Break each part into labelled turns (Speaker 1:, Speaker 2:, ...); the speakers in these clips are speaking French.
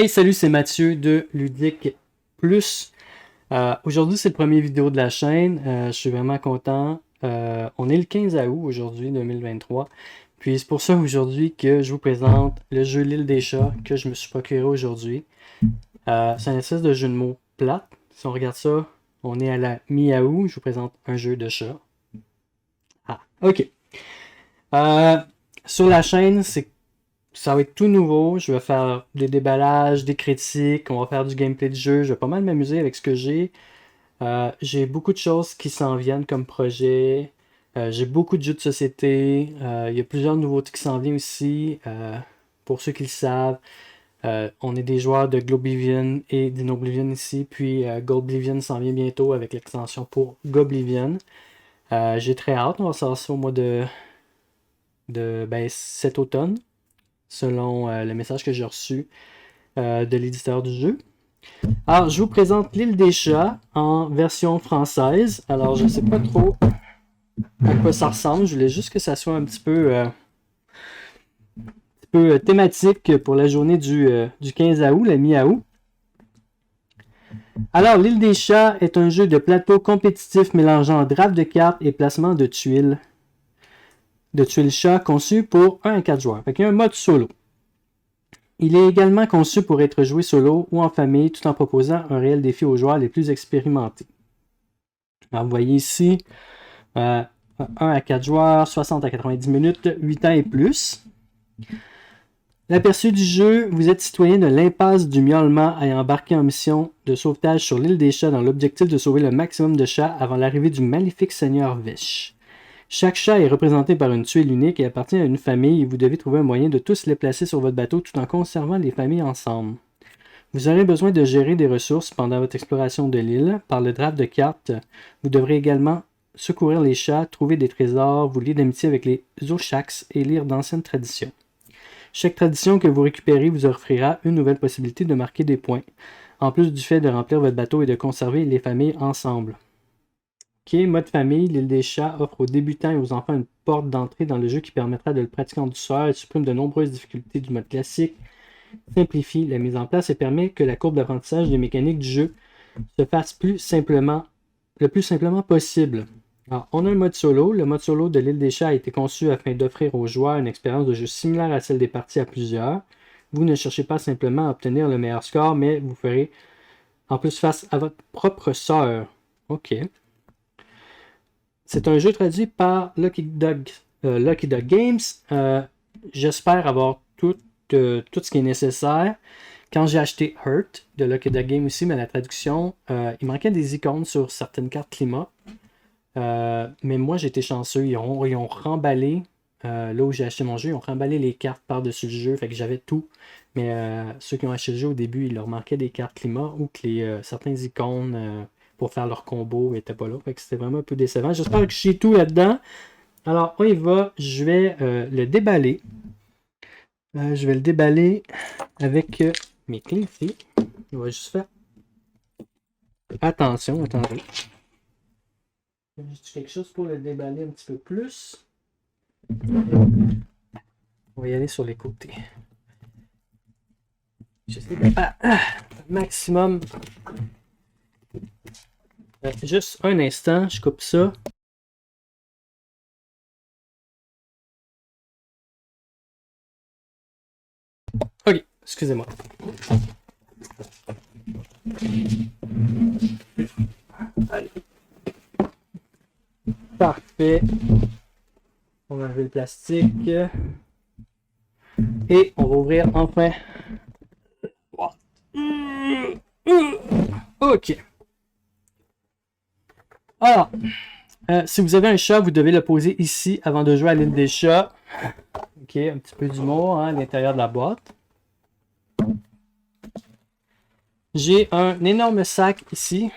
Speaker 1: Hey, salut, c'est Mathieu de Ludique Plus. Aujourd'hui, c'est le premier vidéo de la chaîne. Je suis vraiment content. On est le 15 août aujourd'hui, 2023. Puis c'est pour ça aujourd'hui que je vous présente le jeu L'île des chats que je me suis procuré aujourd'hui. C'est un espèce de jeu de mots plate. Si on regarde ça, on est à la mi-août. Je vous présente un jeu de chat. Ah, ok. Euh, sur la chaîne, ça va être tout nouveau. Je vais faire des déballages, des critiques. On va faire du gameplay de jeu. Je vais pas mal m'amuser avec ce que j'ai. J'ai beaucoup de choses qui s'en viennent comme projet. J'ai beaucoup de jeux de société. Il y a plusieurs nouveautés qui s'en viennent aussi. Pour ceux qui le savent, on est des joueurs de Globlivion et d'Inoblivion ici. Puis Goblivion s'en vient bientôt avec l'extension pour Goblivion. J'ai très hâte. On va savoir ça au mois de cet automne, selon le message que j'ai reçu de l'éditeur du jeu. Alors, je vous présente L'île des chats en version française. Alors, je ne sais pas trop à quoi ça ressemble. Je voulais juste que ça soit un petit peu thématique pour la journée du 15 août, la mi-août. Alors, L'île des chats est un jeu de plateau compétitif mélangeant draft de cartes et placement de tuiles. De tuiles chats conçu pour 1 à 4 joueurs. Fait qu'il y a un mode solo. Il est également conçu pour être joué solo ou en famille tout en proposant un réel défi aux joueurs les plus expérimentés. Alors, vous voyez ici, 1 à 4 joueurs, 60 à 90 minutes, 8 ans et plus. L'aperçu du jeu, vous êtes citoyen de l'impasse du miaulement et embarqué en mission de sauvetage sur l'île des chats dans l'objectif de sauver le maximum de chats avant l'arrivée du maléfique seigneur Vesh. Chaque chat est représenté par une tuile unique et appartient à une famille et vous devez trouver un moyen de tous les placer sur votre bateau tout en conservant les familles ensemble. Vous aurez besoin de gérer des ressources pendant votre exploration de l'île. Par le draft de cartes, vous devrez également secourir les chats, trouver des trésors, vous lier d'amitié avec les Oshaks et lire d'anciennes traditions. Chaque tradition que vous récupérez vous offrira une nouvelle possibilité de marquer des points, en plus du fait de remplir votre bateau et de conserver les familles ensemble. Ok, mode famille, l'île des chats offre aux débutants et aux enfants une porte d'entrée dans le jeu qui permettra de le pratiquer en douceur. Elle supprime de nombreuses difficultés du mode classique, simplifie la mise en place et permet que la courbe d'apprentissage des mécaniques du jeu se fasse le plus simplement possible. Alors, on a un mode solo. Le mode solo de l'île des chats a été conçu afin d'offrir aux joueurs une expérience de jeu similaire à celle des parties à plusieurs. Vous ne cherchez pas simplement à obtenir le meilleur score, mais vous ferez en plus face à votre propre sœur. Ok. C'est un jeu traduit par Lucky Dog Games. J'espère avoir tout ce qui est nécessaire. Quand j'ai acheté Hurt de Lucky Dog Games aussi, mais la traduction, il manquait des icônes sur certaines cartes climat. Mais moi, j'étais chanceux. Ils ont remballé, là où j'ai acheté mon jeu, ils ont remballé les cartes par-dessus le jeu. Fait que j'avais tout. Mais ceux qui ont acheté le jeu au début, il leur manquait des cartes climat ou que certains icônes pour faire leur combo n'étaient pas là. Fait que c'était vraiment un peu décevant. J'espère que j'ai tout là-dedans. Alors, on y va. Je vais le déballer. Je vais le déballer avec mes clés ici. On va juste faire attention, attendez. J'ai quelque chose pour le déballer un petit peu plus. On va y aller sur les côtés. J'essaie de faire maximum. Juste un instant, je coupe ça. Ok, excusez-moi. Allez. Parfait. On va enlever le plastique. Et on va ouvrir enfin. Ok. Alors, si vous avez un chat, vous devez le poser ici avant de jouer à l'île des chats. Ok, un petit peu d'humour à l'intérieur de la boîte. J'ai un énorme sac ici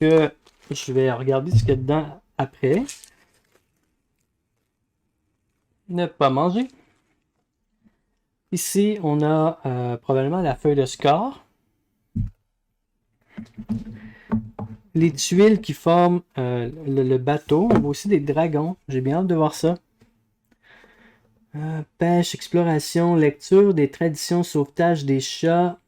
Speaker 1: que je vais regarder ce qu'il y a dedans après. Ne pas manger. Ici, on a probablement la feuille de score. Les tuiles qui forment le bateau. On voit aussi des dragons. J'ai bien hâte de voir ça. Pêche, exploration, lecture des traditions, sauvetage des chats,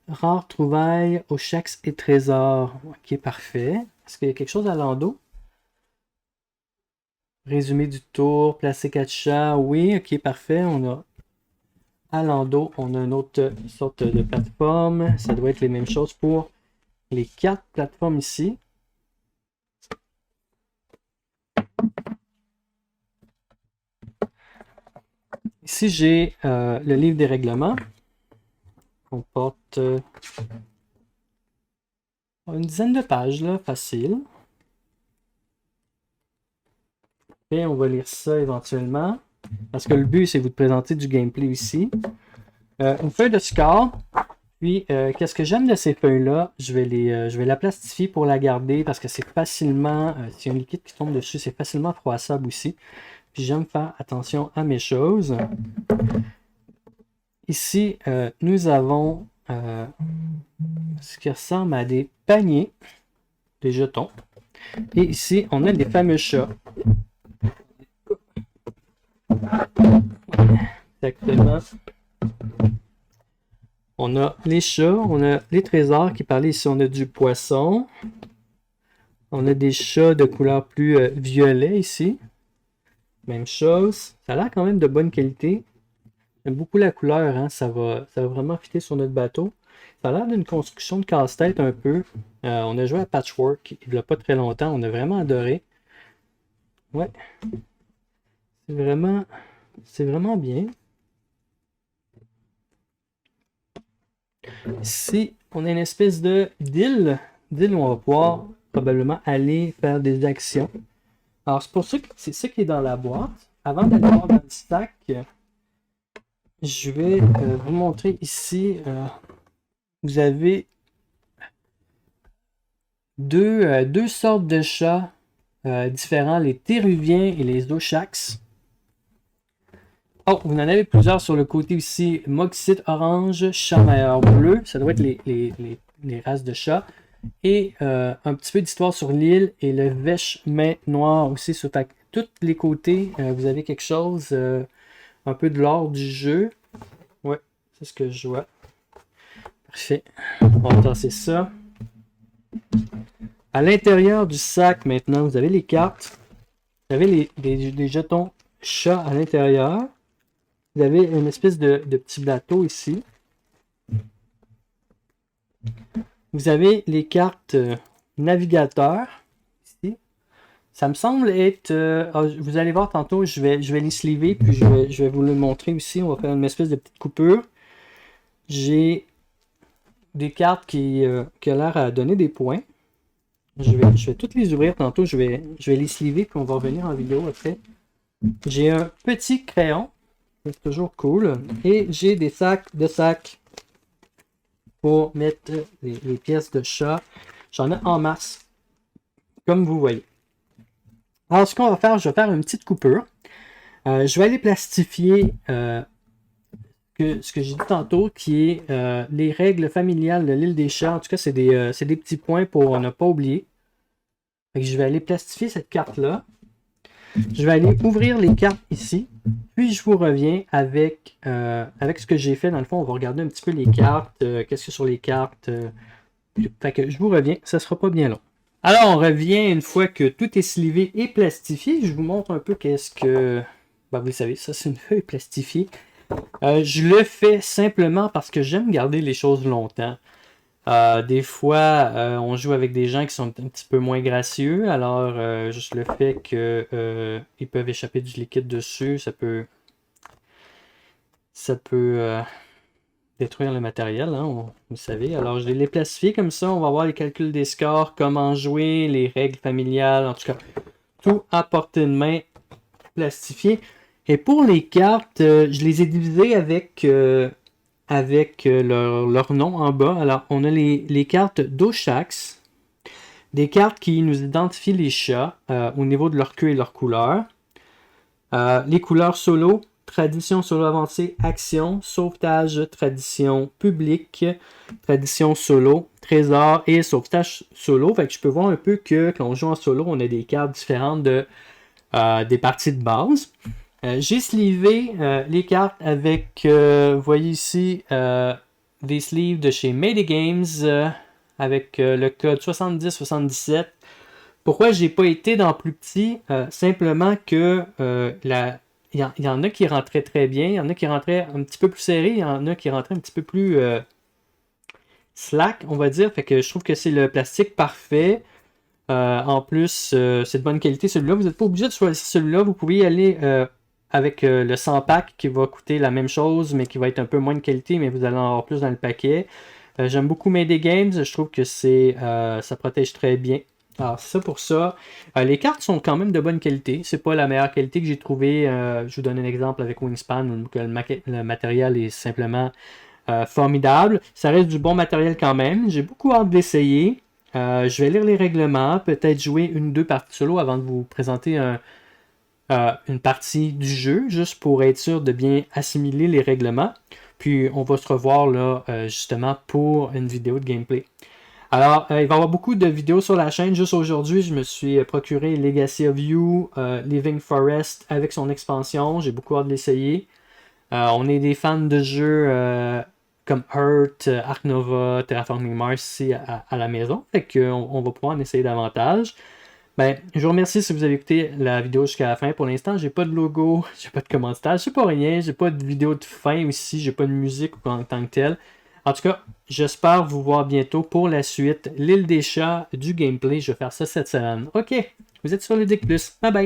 Speaker 1: rares trouvailles, Oshaks et trésors. Ok, parfait. Est-ce qu'il y a quelque chose à l'endos? Résumé du tour, placer 4 chats. Oui, ok, parfait. On a à l'endos, on a une autre sorte de plateforme. Ça doit être les mêmes choses pour les 4 plateformes ici. Ici, j'ai le livre des règlements. On porte une dizaine de pages, là, facile. Et on va lire ça éventuellement. Parce que le but, c'est vous de présenter du gameplay ici. Une feuille de score. Puis, qu'est-ce que j'aime de ces feuilles-là? Je vais la plastifier pour la garder parce que c'est facilement, s'il y a un liquide qui tombe dessus, c'est facilement froissable aussi. Puis, j'aime faire attention à mes choses. Ici, nous avons ce qui ressemble à des paniers, des jetons. Et ici, on a les fameux chats. Exactement. On a les chats, on a les trésors qui parlaient ici, on a du poisson. On a des chats de couleur plus violet ici. Même chose. Ça a l'air quand même de bonne qualité. J'aime beaucoup la couleur, hein? Ça va vraiment fitter sur notre bateau. Ça a l'air d'une construction de casse-tête un peu. On a joué à Patchwork il n'y a pas très longtemps. On a vraiment adoré. Ouais. C'est vraiment bien. Ici, on a une espèce d'île où on va pouvoir probablement aller faire des actions. Alors, c'est pour ça que c'est ça qui est dans la boîte. Avant d'aller voir dans le stack, je vais vous montrer ici. Vous avez deux sortes de chats différents, les Téruviens et les Oshaks. Oh, vous en avez plusieurs sur le côté ici. Moxite orange, chamailleur bleu. Ça doit être les races de chats. Et un petit peu d'histoire sur l'île et le vêche-main noir aussi. Sur tous les côtés, vous avez quelque chose, un peu de l'or du jeu. Ouais, c'est ce que je vois. Parfait. On va tasser ça. À l'intérieur du sac, maintenant, vous avez les cartes. Vous avez des jetons chats à l'intérieur. Vous avez une espèce de petit bateau ici. Vous avez les cartes navigateurs ici. Ça me semble être... vous allez voir tantôt, je vais les sleever, puis je vais vous le montrer aussi. On va faire une espèce de petite coupure. J'ai des cartes qui ont l'air à donner des points. Je vais toutes les ouvrir tantôt. Je vais les sleever, puis on va revenir en vidéo après. J'ai un petit crayon. C'est toujours cool. Et j'ai des sacs pour mettre les pièces de chat. J'en ai en masse, comme vous voyez. Alors, ce qu'on va faire, je vais faire une petite coupure. Je vais aller plastifier ce que j'ai dit tantôt, qui est les règles familiales de l'île des chats. En tout cas, c'est des petits points pour ne pas oublier. Fait que je vais aller plastifier cette carte-là. Je vais aller ouvrir les cartes ici. Puis je vous reviens avec ce que j'ai fait. Dans le fond, on va regarder un petit peu les cartes. Qu'est-ce qu'il y a sur les cartes. Fait que je vous reviens. Ça ne sera pas bien long. Alors, on revient une fois que tout est slivé et plastifié. Je vous montre un peu qu'est-ce que... Ben, vous savez, ça c'est une feuille plastifiée. Je le fais simplement parce que j'aime garder les choses longtemps. Des fois, on joue avec des gens qui sont un petit peu moins gracieux, alors juste le fait qu'ils peuvent échapper du liquide dessus, ça peut détruire le matériel, hein, vous savez. Alors, je vais les plastifier comme ça, on va voir les calculs des scores, comment jouer, les règles familiales, en tout cas, tout à portée de main plastifié. Et pour les cartes, je les ai divisées avec leur nom en bas. Alors, on a les cartes d'Oshaks, des cartes qui nous identifient les chats au niveau de leur queue et leur couleur. Les couleurs solo, tradition solo avancée, action, sauvetage, tradition publique, tradition solo, trésor et sauvetage solo. Fait que je peux voir un peu que quand on joue en solo, on a des cartes différentes des parties de base. J'ai sleevé les cartes avec, vous voyez ici, des sleeves de chez Mayday Games avec le code 7077. Pourquoi j'ai pas été dans plus petit? Simplement que il y en a qui rentraient très bien, il y en a qui rentraient un petit peu plus serré, il y en a qui rentraient un petit peu plus slack, on va dire. Fait que je trouve que c'est le plastique parfait. En plus, c'est de bonne qualité celui-là. Vous n'êtes pas obligé de choisir celui-là. Vous pouvez y aller avec le 100 pack qui va coûter la même chose, mais qui va être un peu moins de qualité, mais vous allez en avoir plus dans le paquet. J'aime beaucoup Mayday Games. Je trouve que ça protège très bien. Alors, c'est ça pour ça. Les cartes sont quand même de bonne qualité. C'est pas la meilleure qualité que j'ai trouvé. Je vous donne un exemple avec Wingspan, où le matériel est simplement formidable. Ça reste du bon matériel quand même. J'ai beaucoup hâte d'essayer. Je vais lire les règlements, peut-être jouer une ou deux parties solo avant de vous présenter une partie du jeu, juste pour être sûr de bien assimiler les règlements. Puis on va se revoir là, justement pour une vidéo de gameplay. Alors, il va y avoir beaucoup de vidéos sur la chaîne. Juste aujourd'hui, je me suis procuré Legacy of You, Living Forest avec son expansion. J'ai beaucoup hâte de l'essayer. On est des fans de jeux comme Earth, Ark Nova, Terraforming Mars ici à la maison. Fait qu'on va pouvoir en essayer davantage. Ben, je vous remercie si vous avez écouté la vidéo jusqu'à la fin. Pour l'instant, j'ai pas de logo, j'ai pas de commentaire, j'ai pas rien, j'ai pas de vidéo de fin aussi, j'ai pas de musique en tant que telle. En tout cas, j'espère vous voir bientôt pour la suite. L'île des chats du gameplay, je vais faire ça cette semaine. Ok, vous êtes sur Ludic Plus. Bye bye!